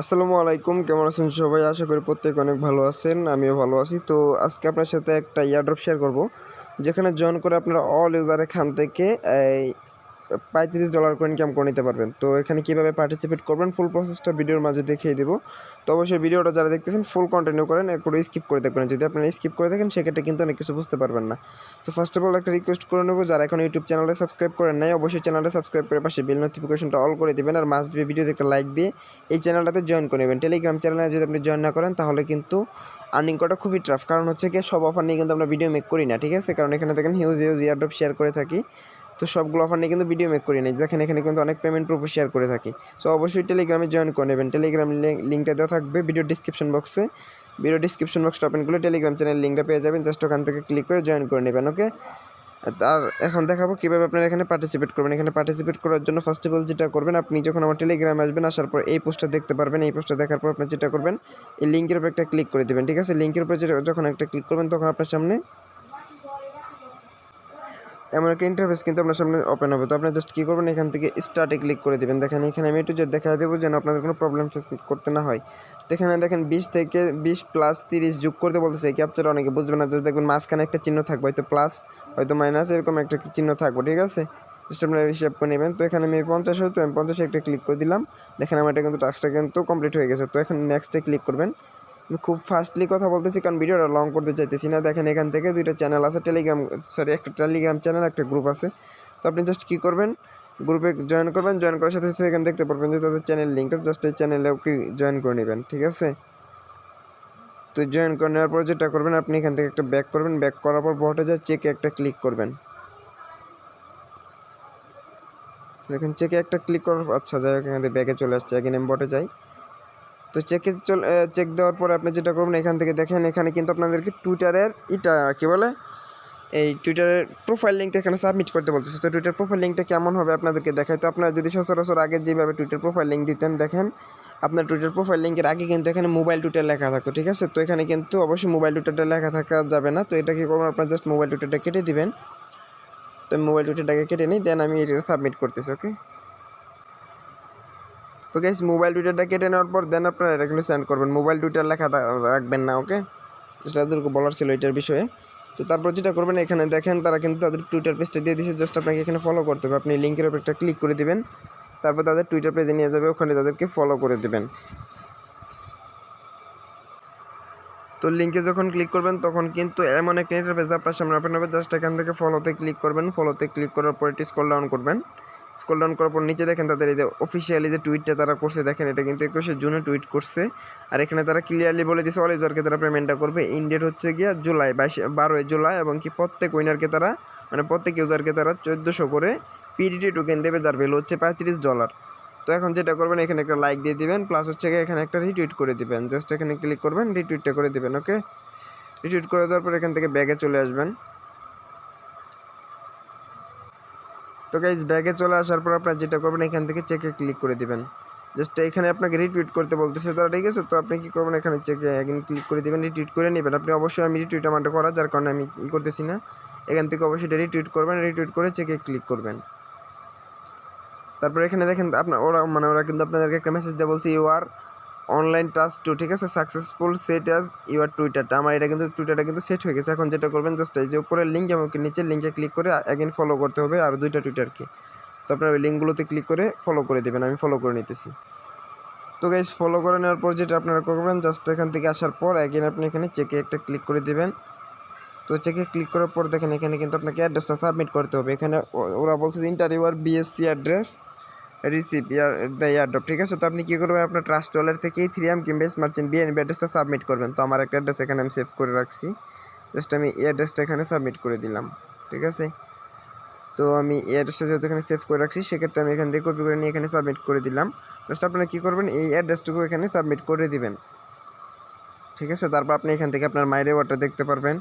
আসসালামু আলাইকুম, কেমন আছেন সবাই? আশা করি প্রত্যেকে অনেক ভালো আছেন, আমিও ভালো আছি। তো আজকে আপনার সাথে একটা এয়ারড্রপ শেয়ার করব, যেখানে জয়েন করে আপনারা অল ইউজার এখান থেকে এই $35 করে ইনকাম করে নিতে পারবেন। তো এখানে কীভাবে পার্টিসিপেট করবেন ফুল প্রসেসটা ভিডিওর মাঝে দেখিয়ে দেবো। তো অবশ্যই ভিডিওটা যারা দেখতেছেন ফুল কন্টিনিউ করেন, একটু স্কিপ করে দেখবেন। যদি আপনারা স্কিপ করে দেখেন সেক্ষেত্রে কিন্তু অনেক কিছু বুঝতে পারবেন না। তো ফার্স্ট অফ অল একটা রিকোয়েস্ট করে নেবো, যারা এখন ইউটিউব চ্যানেলে সাবস্ক্রাইব করেন নাই অবশ্যই চ্যানেলটা সাবস্ক্রাইব করে পাশে বেল নোটিফিকেশনটা অল করে দেবেন, আর মাস্ট বি ভিডিওতে একটা লাইক দিয়ে এই চ্যানেলটাতে জয়েন করে নেবেন। টেলিগ্রাম চ্যানেলে যদি আপনি জয়েন না করেন তাহলে কিন্তু আর্নিং করাটা খুবই টাফ, কারণ হচ্ছে কি সব অফার নিয়ে কিন্তু আমরা ভিডিও মেক করি না, ঠিক আছে? কারণ এখানে দেখেন হিউজ এয়ারড্রপ শেয়ার করে থাকি, তো সবগুলো অফার নিয়ে কিন্তু ভিডিও মেক করি না। দেখেন এখানে কিন্তু অনেক পেমেন্ট প্রুফ শেয়ার করে থাকি। সো অবশ্যই টেলিগ্রামে জয়েন করে নেবেন। টেলিগ্রাম লিঙ্কটা দেওয়া থাকবে ভিডিও ডিসক্রিপশন বক্সে। ভিডিও ডিসক্রিপশন বক্সটা ওপেন করলে টেলিগ্রাম চ্যানেল লিঙ্কটা পেয়ে যাবেন, জাস্ট ওখান থেকে ক্লিক করে জয়েন করে নেবেন। ওকে, আর এখন দেখাবো কীভাবে আপনারা এখানে পার্টিসিপেট করবেন। এখানে পার্টিসিপেট করার জন্য ফার্স্ট অফ অল যেটা করবেন, আপনি যখন আমার টেলিগ্রামে আসবেন, আসার পর এই পোস্টটা দেখতে পারবেন। এই পোস্টটা দেখার পর আপনি যেটা করবেন, এই লিঙ্কের উপর একটা ক্লিক করে দেবেন, ঠিক আছে? লিঙ্কের উপর যখন একটা ক্লিক করবেন তখন আপনার সামনে এমন একটা ইন্টারফেস কিন্তু আপনার সামনে ওপেন হবে। তো আপনি জাস্ট কী করবেন, এখান থেকে স্টার্টে ক্লিক করে দেবেন। দেখেন এখানে আমি একটু জেড দেখা দেবো যেন আপনাদের কোনো প্রবলেম ফেস করতে না হয়। তো এখানে দেখেন 20 থেকে 20 প্লাস 30 যোগ করতে বলতেছে। এই ক্যাপচারটা অনেকে বুঝবে না, জাস্ট দেখবেন মাঝখানে একটা চিহ্ন থাকবে, হয়তো প্লাস হয়তো মাইনাস, এরকম একটা চিহ্ন থাকবে, ঠিক আছে? জাস্ট আপনারা হিসাব করে নেবেন। তো এখানে আমি 50 হয়তো আমি 50 একটা ক্লিক করে দিলাম। দেখেন আমার এটা কিন্তু টাস্কটা কিন্তু কমপ্লিট হয়ে গেছে। তো এখন নেক্সটে ক্লিক করবেন। আমি খুব ফাস্টলি কথা বলতেছি কারণ ভিডিওটা লং করতে চাইতেছি না। দেখেন এখান থেকে দুইটা চ্যানেল আছে, একটা টেলিগ্রাম চ্যানেল, একটা গ্রুপ আছে। তো আপনি জাস্ট কী করবেন, গ্রুপে জয়েন করবেন। জয়েন করার সাথে সাথে এখানে দেখতে পারবেন যে তাদের চ্যানেল লিঙ্কটা, জাস্ট এই চ্যানেলে ওকে জয়েন করে নেবেন, ঠিক আছে? তো জয়েন করে নেওয়ার পর যেটা করবেন, আপনি এখান থেকে একটা ব্যাক করবেন। ব্যাক করার পর বটে যায় চেকে একটা ক্লিক করবেন। দেখেন চেকে একটা ক্লিক করার, আচ্ছা যাই হোক, এখান থেকে ব্যাকে চলে আসছে, আগে আমি বটে যাই। তো চেক দেওয়ার পরে আপনি যেটা করবেন, এখান থেকে দেখেন এখানে কিন্তু আপনাদেরকে টুইটারের কী বলে, এই টুইটারের প্রোফাইল লিঙ্কটা এখানে সাবমিট করতে বলতেছে। তো টুইটার প্রোফাইল লিঙ্কটা কেমন হবে আপনাদেরকে দেখায়। তো আপনারা যদি সচরাচর আগে যেভাবে টুইটার প্রোফাইল লিঙ্ক দিতেন, দেখেন আপনার টুইটার প্রোফাইল লিঙ্কের আগে কিন্তু এখানে মোবাইল টুইটার লেখা থাকতো, ঠিক আছে? তো এখানে কিন্তু অবশ্যই মোবাইল টুইটারটা লেখা থাকা যাবে না। তো এটা কী করবেন, আপনার জাস্ট মোবাইল টুইটারটা কেটে দিবেন। তো মোবাইল টুইটারটাকে কেটে নিই, দেন আমি এটা সাবমিট করতেছি। ওকে, তো গাইস মোবাইল টুইটারটা কেটে নেওয়ার পর দেন আপনারা এটা কিন্তু সেন্ড করবেন। মোবাইল টুইটার লেখা রাখবেন না। ওকে, তাদেরকে বলার ছিল এটার বিষয়ে। তো তারপর যেটা করবেন, এখানে দেখেন তারা কিন্তু তাদের টুইটার পেজটা দিয়ে দিয়েছে, জাস্ট আপনাকে এখানে ফলো করতে হবে। আপনি লিঙ্কের উপর একটা ক্লিক করে দিবেন, তারপর তাদের টুইটার পেজে নিয়ে যাবে, ওখানে তাদেরকে ফলো করে দেবেন। তো লিঙ্কে যখন ক্লিক করবেন তখন কিন্তু এমন একটা ইন্টারফেস আপনার সামনে ওপেন হবে। জাস্ট এখান থেকে ফলোতে ক্লিক করবেন। ফলোতে ক্লিক করার পর এটি স্ক্রল ডাউন করবেন। স্ক্রল ডাউন করার পর নিচে দেখেন তাদের এই যে অফিসিয়ালি যে টুইটটা তারা করছে, দেখেন এটা কিন্তু 21শে জুনে টুইট করছে। আর এখানে তারা ক্লিয়ারলি বলে দিয়েছে অল ইউজারকে তারা পেমেন্টটা করবে। ইন ডেট হচ্ছে গিয়া জুলাই 12 জুলাই, এবং কি প্রত্যেক উইনারকে তারা, মানে প্রত্যেক ইউজারকে তারা 1400 করে পিডিটি টোকেন দেবে, যার ভ্যালু হচ্ছে $35। তো এখন যেটা করবেন, এখানে একটা লাইক দিয়ে দিবেন, প্লাস হচ্ছে গিয়ে এখানে একটা রিটুইট করে দিবেন। জাস্ট এখানে ক্লিক করবেন, রিটুইটটা করে দিবেন। ওকে, রিটুইট করে দেওয়ার পর এখান থেকে ব্যাগে চলে আসবেন। তো গাইজ ব্যাগে চলে আসার পর আপনারা যেটা করবেন, এখান থেকে চেকে ক্লিক করে দিবেন। জাস্ট এখানে আপনাকে রিটুইট করতে বলতেছে তারা, ঠিক আছে? তো আপনি কী করবেন, এখানে চেকে এগেন ক্লিক করে দিবেন, রিটুইট করে নেবেন। আপনি অবশ্যই, আমি রিটুইট আমারটা করা, যার কারণে আমি করতেছি না। এখান থেকে অবশ্যই রিটুইট করবেন, রিটুইট করে চেকে ক্লিক করবেন। তারপর এখানে দেখেন ওরা কিন্তু আপনাদেরকে একটা মেসেজ দিয়ে বলছে you are online task two, ঠিক আছে? সাকসেসফুল সেট অ্যাজ ইউর টুইটারটা, আমার এটা কিন্তু টুইটারটা কিন্তু সেট হয়ে গেছে। এখন যেটা করবেন, জাস্ট এই যে উপরের লিঙ্ক এবং নিচের লিঙ্কে ক্লিক করে অ্যাগেন ফলো করতে হবে আর দুইটা টুইটারকে। তো আপনার ওই লিঙ্কগুলোতে ক্লিক করে ফলো করে দেবেন। আমি ফলো করে নিতেছি। তো গাইজ ফলো করে নেওয়ার পর যেটা আপনারা করবেন, জাস্ট এখান থেকে আসার পর অ্যাগেন আপনি এখানে চেকে একটা ক্লিক করে দেবেন। তো চেকে ক্লিক করার পর দেখেন এখানে কিন্তু আপনাকে অ্যাড্রেসটা সাবমিট করতে হবে। এখানে ওরা বলছে যে inter your BSc address receive the airdrop, ঠিক আছে? তো আপনি কী করবেন, আপনার ট্রাস্ট ওয়ালেট থেকে 3M কিংবা মার্চেন্ট বিএনবি অ্যাড্রেসটা সাবমিট করবেন। তো আমার একটা অ্যাড্রেস এখানে আমি সেভ করে রাখছি, জাস্ট আমি এই অ্যাড্রেসটা এখানে সাবমিট করে দিলাম, ঠিক আছে? তো আমি এই অ্যাড্রেসটা যেহেতু এখানে সেভ করে রাখছি, সেক্ষেত্রে আমি এখান থেকে কপি করে নিয়ে এখানে সাবমিট করে দিলাম। জাস্ট আপনারা কী করবেন, এই অ্যাড্রেসটুকু এখানে সাবমিট করে দিবেন, ঠিক আছে? তারপর আপনি এখান থেকে আপনার মাই রিওয়ার্ডটা দেখতে পারবেন।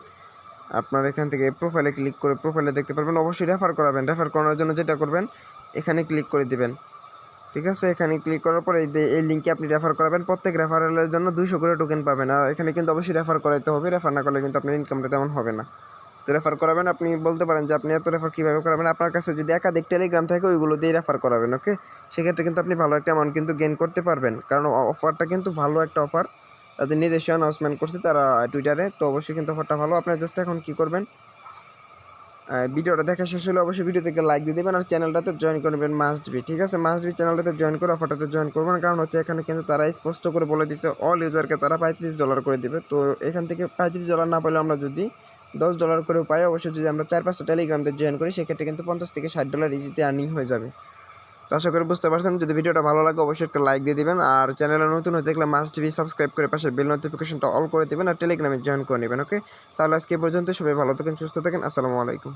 আপনার এখান থেকে প্রোফাইলে ক্লিক করে প্রোফাইলে দেখতে পারবেন। অবশ্যই রেফার করাবেন। রেফার করানোর জন্য যেটা করবেন, এখানে ক্লিক করে দিবেন, ঠিক আছে? এখানে ক্লিক করার পর এই লিঙ্কে আপনি রেফার করাবেন। প্রত্যেক রেফারেলের জন্য 200 করে টোকেন পাবেন। আর এখানে কিন্তু অবশ্যই রেফার করাইতে হবে, রেফার না করলে কিন্তু আপনার ইনকামটা তেমন হবে না। তো রেফার করাবেন। আপনি বলতে পারেন যে আপনি এত রেফার কীভাবে করাবেন, আপনার কাছে যদি একাধিক টেলিগ্রাম থাকে ওইগুলো দিয়ে রেফার করাবেন। ওকে, সেক্ষেত্রে কিন্তু আপনি ভালো একটা অ্যামাউন্ট কিন্তু গেইন করতে পারবেন, কারণ অফারটা কিন্তু ভালো একটা অফার। তাদের নিজস্ব অ্যানাউন্সমেন্ট করছে তারা টুইটারে, তো অবশ্যই কিন্তু অফারটা ভালো। আপনারা জাস্ট এখন কী করবেন, ভিডিওটা দেখা শেষ হলে অবশ্যই ভিডিও থেকে লাইক দিয়ে দেবেন আর চ্যানেলটাতে জয়েন করে নেবেন মাস্ট বি। ঠিক আছে, মাস্ট বি চ্যানেলটাতে জয়েন করে অফারটাতে জয়েন করবেন, কারণ হচ্ছে এখানে কিন্তু তারা স্পষ্ট করে বলে দিচ্ছে অল ইউজারকে তারা $35 করে দেবে। তো এখান থেকে $35 না পেলে আমরা যদি $10 করেও পাই, অবশ্যই যদি আমরা 4-5টা টেলিগ্রামতে জয়েন করি সেক্ষেত্রে কিন্তু $50 থেকে $60 ইজিতে আর্নিং হয়ে যাবে। তো আশা করি বুঝতে পারছেন। যদি ভিডিওটা ভালো লাগে অবশ্যই একটা লাইক দিয়ে দিবেন আর চ্যানেলে নতুন হয়ে দেখলে মাস্ট বি সাবস্ক্রাইব করে পাশে বেল নোটিফিকেশনটা অল করে দেবেন আর টেলিগ্রামে জয়েন করে নেবেন। ওকে, তাহলে আজকে পর্যন্ত সবাই ভালো থাকেন, সুস্থ থাকেন, আসসালামু আলাইকুম।